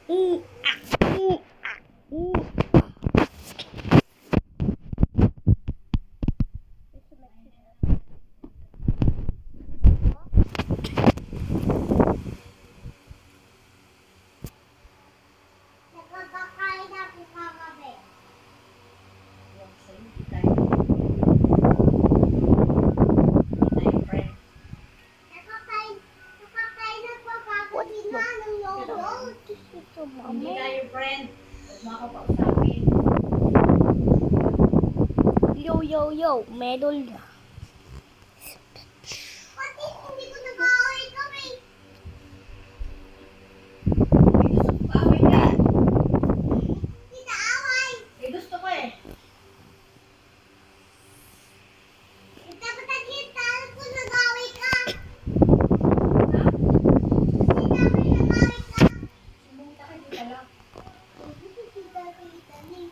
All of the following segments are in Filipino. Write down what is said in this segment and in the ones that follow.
Mm, mm, mm. Nakakakain ako kagabi. Hindi tayo friend. Nakakain ako kagabi What's na ng yogurt. Ito, Hindi mami. tayo friend. Huwag mo ako pausapin. Yo, yo, yo. Medal na. Pati hindi ko nag-aaway kami. Gusto ko kaaway ka eh. Hindi naaway. Gusto ko eh. Dapat nakita ko nag-aaway ka. Ha? Hindi namin nag-aaway ka. Sumunta ka dito lang. Hindi ko kita ni.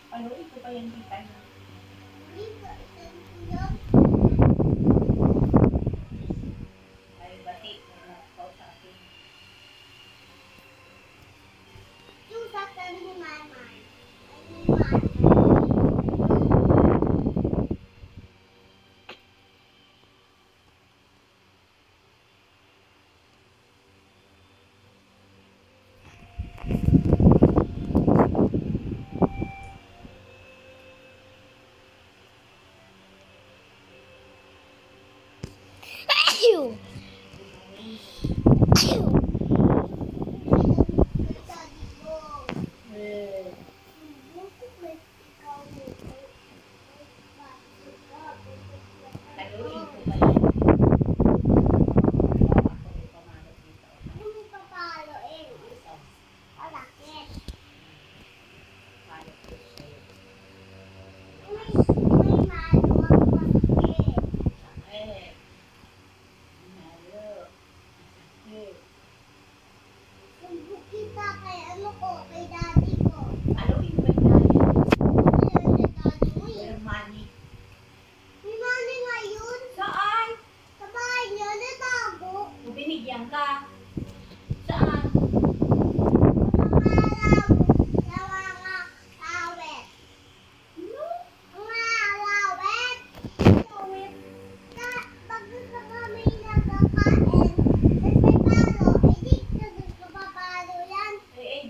Paluin ko pa yan kita niya. Hindi ko itanong. Ay, bati. Huwag mo ako pausapin. Yung sasabi ni Mama. Ay, ni Mama. Ayaw! Ayaw! Daddy ko. Eh, paluin ko pa yan. Ako rin pamalo dito. Palo ko sa'yo. Eh. Malo. Eh. Paluin ko pa yan. Where money? Saan? Kung binigyan ka. Saan?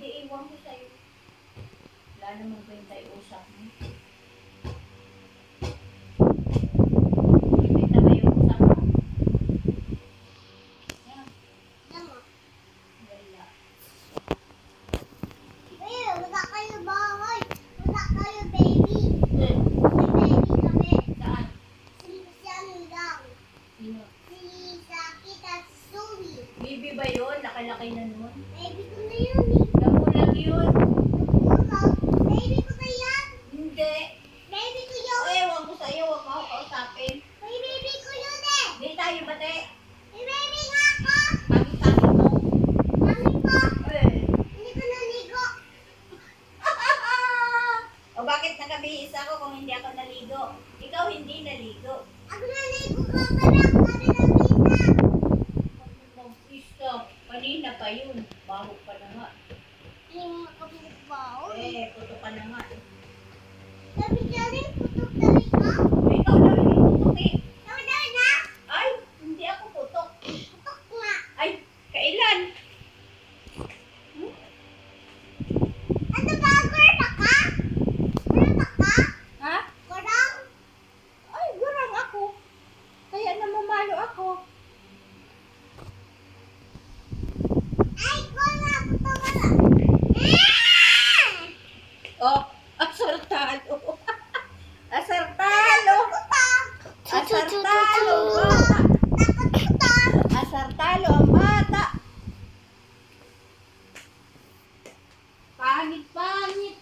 Di iwan ko sa'yo. Wala namang kwenta yung usap mo. Ibenta ba yung usap mo? Yan. Wala. Baby. Eh, May baby kami. saan? Siyan lang. Sino? Si Sakit at Sumi. Bibi ba yun? Laki-laki na nun. Baby ko na yun eh. Namulag yun. Baby ko na yan. Hindi. Baby ko yun. Ewan ko sa'yo. Huwag mo ako kausapin. May baby ko yun eh. Hindi tayo bate. May baby nga ako. Pagkakit mo. Mami ko. Eh. Hindi ko naligo. O bakit nakabihis ako kung hindi ako naligo? Ikaw hindi naligo. Ako naligo ko para ako kami ng pizza. Mag-pista. Kanina pa yun. Baho pa na nga. Yung makapagbaon. Eh, puto ka na nga. Sabi niya rin, putok na rin ka. Ikaw daw hindi putok eh. Sabi na rin na. Ay, hindi ako putok. Putok nga. Ay, kailan? Ano ba? Gurta ka? Gurta ka? Ha? Gurang? Ay, gurang ako. Kaya namamalo ako. Ay, gurang. Putok ka na. Ah! Oh, asartalo. Asartalo. Asartalo. Takot putok. Asartalo ang bata. Pangit-pangit.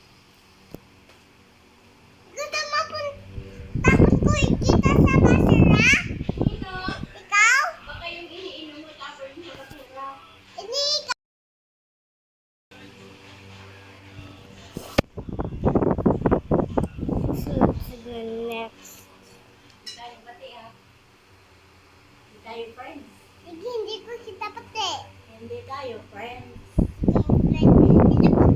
Gusto mo po, takot ko ikita sa basura? Sino? Ikaw? Baka yung iniinom mo tapos yung basura. Hindi ikaw. So, to the next. Hindi tayo bati ah. Hindi tayo friends. Hindi ko kita pati. Hindi tayo friends.